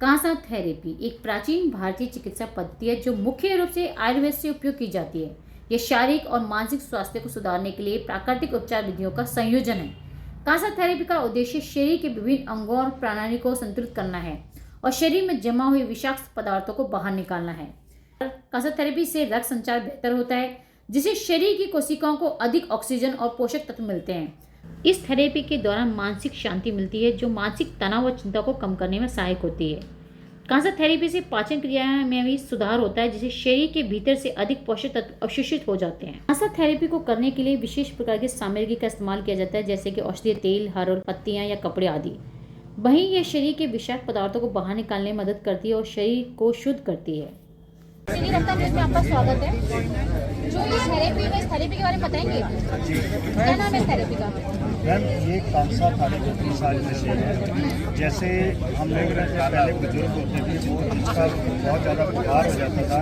कांसा therapy एक प्राचीन भारतीय चिकित्सा पद्धति है जो मुख्य रूप से आयुर्वेद से उपयोग की जाती है। यह शारीरिक और मानसिक स्वास्थ्य को सुधारने के लिए प्राकृतिक उपचार विधियों का संयोजन है। कांसा थेरेपी का उद्देश्य शरीर के विभिन्न अंगों और प्रणाली को संतुलित करना है और शरीर में जमा हुए विषाक्त पदार्थों को बाहर निकालना है। कांसा थेरेपी से रक्त संचार बेहतर होता है, जिससे शरीर की कोशिकाओं को अधिक ऑक्सीजन और पोषक तत्व मिलते हैं। इस थेरेपी के दौरान मानसिक शांति मिलती है, जो मानसिक तनाव और चिंता को कम करने में सहायक होती है। कांसा थेरेपी से पाचन क्रिया में भी सुधार होता है, जिससे शरीर के भीतर से अधिक पोषक तत्व अवशोषित हो जाते हैं। कांसा थेरेपी को करने के लिए विशेष प्रकार की सामग्री का इस्तेमाल किया जाता है, जैसे कि औषधीय तेल, हर्बल पत्तियां या कपड़े आदि। वहीं यह शरीर के विषाक्त पदार्थों को बाहर निकालने में मदद करती है और शरीर को शुद्ध करती है। में आपका स्वागत है। जो ये थेरेपी है, इस थेरेपी के बारे में बताएंगे? क्या नाम है थेरेपी का? मैम, ये कांसा थेरेपी की सारी मशीन है। जैसे हम लोग पहले बुजुर्ग होते थे, वो जिसका बहुत ज़्यादा बुखार हो जाता था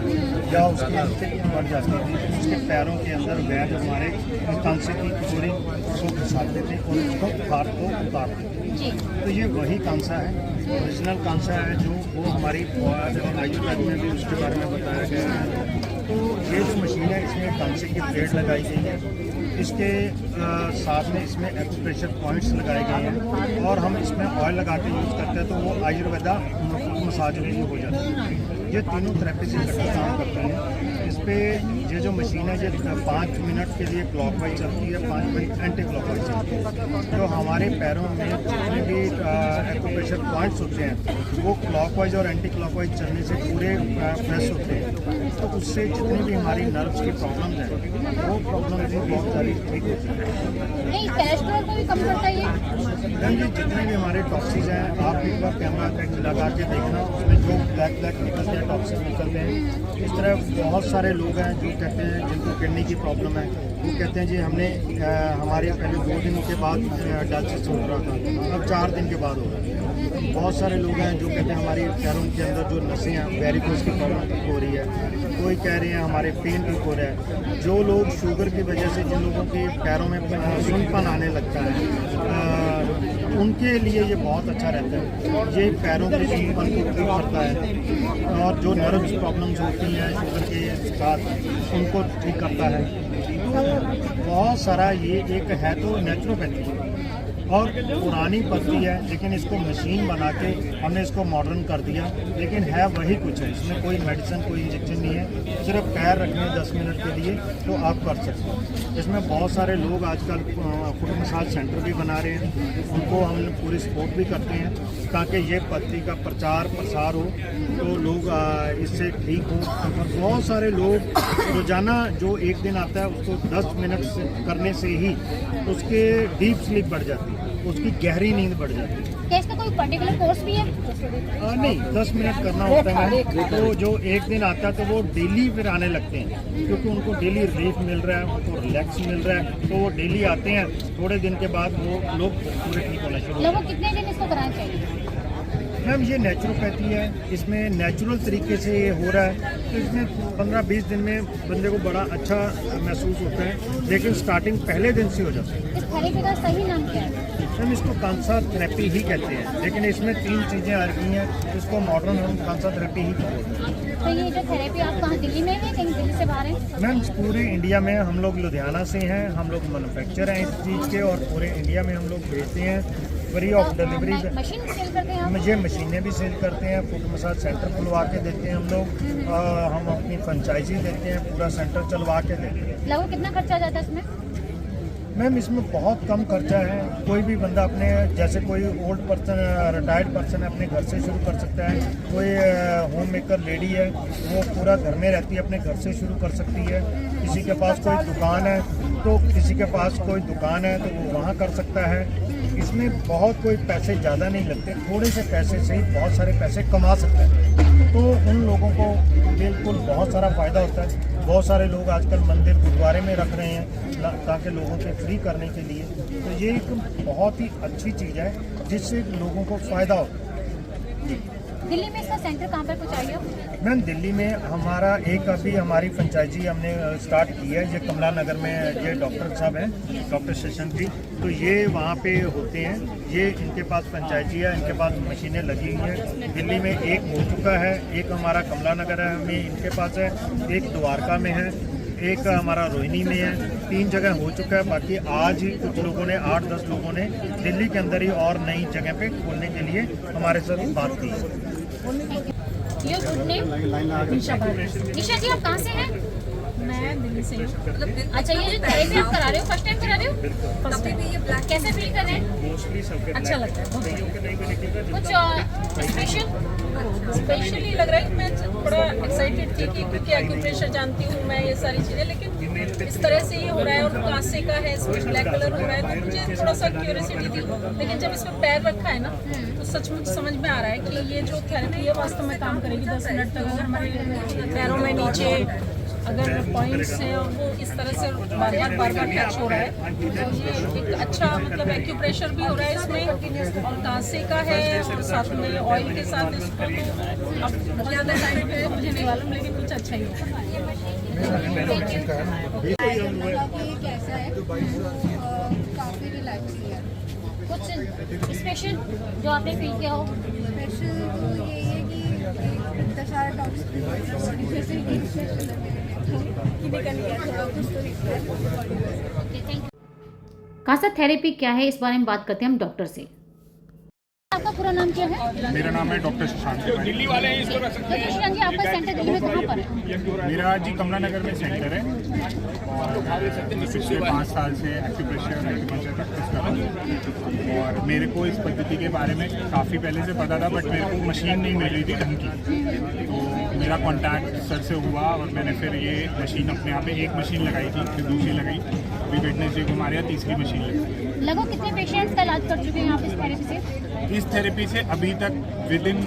या उसकी आंखें बढ़ जाती थी, तो उसके पैरों के अंदर वैद हमारे कांसे की कचोरी को घुसाते थे और उसको बुखार को उतारते थे। तो ये वही कांसा है, ओरिजिनल कांसा है, जो वो हमारी आयुर्वेद में भी उसके बारे में बताया गया है। तो ये जो मशीन है, इसमें कांसे की प्लेट लगाई गई है। इसके साथ में इसमें एक्यूप्रेशर पॉइंट्स लगाए गए हैं और हम इसमें ऑयल लगा के यूज़ करते हैं, तो वो आयुर्वेदा मसाज भी हो जाती है। ये तीनों थेरेपी से इकट्ठे काम करते हैं। इस पर ये जो मशीन है, ये 5 मिनट के लिए क्लॉकवाइज चलती है, 5 मिनट एंटी क्लॉकवाइज चलती है। तो हमारे पैरों में जितने भी एक्यूप्रेशर पॉइंट्स होते हैं, वो क्लॉकवाइज और एंटी क्लॉकवाइज चलने से पूरे फ्रेश होते हैं। तो उससे जितनी भी हमारी नर्व्स की प्रॉब्लम्स हैं, वो प्रॉब्लम भी बहुत सारी ठीक होती है। नहीं, कोलेस्ट्रॉल को भी कम करता है ये? जितने भी हमारे टॉक्सिस हैं, आप एक बार कैमरा लगा के देखना, उसमें जो ब्लैक निकलते हैं, टॉक्सिस निकलते हैं। इस तरह बहुत सारे लोग हैं जो कहते हैं, जिनको किडनी की प्रॉब्लम है, वो कहते हैं जी हमने हमारे पहले 2 दिन के बाद डायलिसिस हो रहा था, अब 4 दिन के बाद हो रहा है। बहुत सारे लोग हैं जो कहते हैं हमारी पैरों के अंदर जो नसें हैं, वेरिकोस की प्रॉब्लम ठीक हो रही है। कोई कह रहे हैं हमारे पेन ठीक हो रहा है। जो लोग शुगर की वजह से, जिन लोगों के पैरों में सुनपन आने लगता है, उनके लिए ये बहुत अच्छा रहता है। ये पैरों के सुनपन को ठीक करता है और जो नर्व्स प्रॉब्लम्स होती हैं शुगर के साथ, उनको ठीक करता है। तो बहुत सारा ये एक है तो नेचुरोपैथी और पुरानी पद्धति है, लेकिन इसको मशीन बना के हमने इसको मॉडर्न कर दिया, लेकिन है वही कुछ है। इसमें कोई मेडिसिन, कोई इंजेक्शन नहीं है। सिर्फ पैर रखने 10 मिनट के लिए तो आप कर सकते हो। इसमें बहुत सारे लोग आजकल फुट मसाज सेंटर भी बना रहे हैं, उनको हम पूरी सपोर्ट भी करते हैं, ताकि ये पद्धति का प्रचार प्रसार हो, तो लोग इससे ठीक हो। और बहुत सारे लोग रोजाना जो एक दिन आता है, उसको 10 मिनट से करने से ही उसके डीप स्लीप बढ़ जाती है, उसकी गहरी नींद बढ़ जाती है। क्या इसका कोई पर्टिकुलर कोर्स भी है? नहीं, 10 मिनट करना होता है। तो जो एक दिन आता है, तो वो डेली फिर आने लगते हैं, क्योंकि उनको डेली रिलीफ मिल रहा है, उनको रिलैक्स मिल रहा है, तो वो डेली आते हैं। थोड़े दिन के बाद वो लोग पूरे ठीक होना शुरू। लोगों कितने दिन इसको कराना चाहिए? मैम, ये नेचुरोपैथी है, इसमें नेचुरल तरीके से ये हो रहा है, तो इसमें 15-20 दिन में बंदे को बड़ा अच्छा महसूस होता है, लेकिन स्टार्टिंग पहले दिन से हो जाता है। इस थेरेपी का सही नाम क्या है? हम इसको कांसा थेरेपी ही कहते हैं, लेकिन इसमें 3 चीज़ें आ रही हैं, इसको मॉडर्न हम कांसा थेरेपी ही कहते हैं। तो ये जो थेरेपी आप कहाँ, दिल्ली में है, कहीं दिल्ली से बाहर है? मैम, पूरे इंडिया में हम लोग लुधियाना से हैं, हम लोग मैन्युफैक्चर हैं इस चीज़ के, और पूरे इंडिया में हम लोग भेजते हैं free of delivery. Machine sell करते हैं आप? मुझे मशीनें भी सेल करते हैं, फुट मसाज सेंटर खुलवा के देते हैं हम लोग, हम अपनी फ्रेंचाइजी देते हैं, पूरा सेंटर चलवा के देते हैं। लगभग कितना खर्चा आ जाता है इसमें? मैम, इसमें बहुत कम खर्चा है। कोई भी बंदा अपने, जैसे कोई ओल्ड पर्सन, रिटायर्ड पर्सन है, अपने घर से शुरू कर सकता है। कोई होम मेकर लेडी है, वो पूरा घर में रहती है, अपने घर से शुरू कर सकती है। किसी के पास कोई दुकान है, तो वो वहाँ कर सकता है। इसमें बहुत कोई पैसे ज़्यादा नहीं लगते, थोड़े से पैसे से ही बहुत सारे पैसे कमा सकते हैं। तो उन लोगों को बिल्कुल बहुत सारा फ़ायदा होता है। बहुत सारे लोग आजकल मंदिर गुरुद्वारे में रख रहे हैं, ताकि लोगों के फ्री करने के लिए। तो ये एक बहुत ही अच्छी चीज़ है, जिससे लोगों को फ़ायदा होता है। दिल्ली में इसका सेंटर कहाँ पर कुछ आइडिया? मैम दिल्ली में हमारा एक अभी हमारी फ्रेंचाइजी हमने स्टार्ट की है, ये कमला नगर में ये डॉक्टर साहब हैं, डॉक्टर सेशन की, तो ये वहाँ पे होते हैं, ये इनके पास फ्रेंचाइजी है, इनके पास मशीनें लगी हुई हैं। दिल्ली में एक हो चुका है, एक हमारा कमला नगर है हमें इनके पास है, एक द्वारका में है, एक हमारा रोहिणी में है, 3 जगह हो चुका है। बाकी आज ही कुछ लोगों ने 8-10 लोगों ने दिल्ली के अंदर ही और नई जगह पे खोलने के लिए हमारे साथ बात की है। Your good name? Nisha ji, आप कहाँ से हैं? मैं दिल्ली से हूँ। अच्छा, ये जो थेरेपी आप करा रहे हो, फर्स्ट टाइम करा रहे हो? कैसे फील कर रहे हैं? अच्छा लगता है बहुत। कुछ स्पेशली लग रहा है कि मैं थोड़ा एक्साइटेड थी कि क्योंकि एक्यूप्रेशर जानती हूँ मैं ये सारी चीज़ें, लेकिन इस तरह से ये हो रहा है और कांसे का है, इसमें ब्लैक कलर हो रहा है, तो मुझे थोड़ा सा क्यूरियोसिटी थी। लेकिन जब इसमें पैर रखा है ना तो सचमुच समझ में आ रहा है कि ये जो थेरेपी है वास्तव में काम करेगी। 10 मिनट तक अगर हमारे पैरों में नीचे अगर पॉइंट्स हैं और वो इस तरह से बार बार टच हो रहा है, तो ये एक अच्छा मतलब एक्यूप्रेशर भी हो रहा है इसमें, और कांसे का है और साथ में ऑयल के साथ इसको, तो अब बहुत ज़्यादा टाइम पे मुझे नहीं मालूम, लेकिन कुछ अच्छा ही होगा। कैसा है काफ़ी रिलैक्स है। कुछ स्पेशल जो आपने फील किया हो? स्पेशल तो यही है कि इतना सारा टॉक्सिक जैसे कि निकल गया, थोड़ा कुछ तो दिखता है। कांसा थेरेपी क्या है, इस बारे में बात करते हैं हम डॉक्टर से। आपका पूरा नाम क्या है? मेरा नाम है डॉक्टर शशांक तिवारी। डॉक्टर शशांक जी, आपका सेंटर दिल्ली में कहाँ पर है? मेरा जी कमला नगर में सेंटर है और पिछले 5 साल से एक्यूप्रेशर एक्यूपंक्चर प्रैक्टिस कर रहा हूँ। और मेरे को इस पद्धति के बारे में काफ़ी पहले से पता था, बट मेरे को मशीन नहीं मिल रही थी ढंग की, तो मेरा कॉन्टैक्ट सर से हुआ और मैंने फिर ये मशीन अपने यहाँ पे एक मशीन लगाई थी, फिर दूसरी लगाई, अभी वेडनेसडे को हमारे यहाँ तीसरी मशीन लगी। लगभग कितने पेशेंट्स का इलाज कर चुके हैं आप इस थेरेपी से? इस थेरेपी से अभी तक विदिन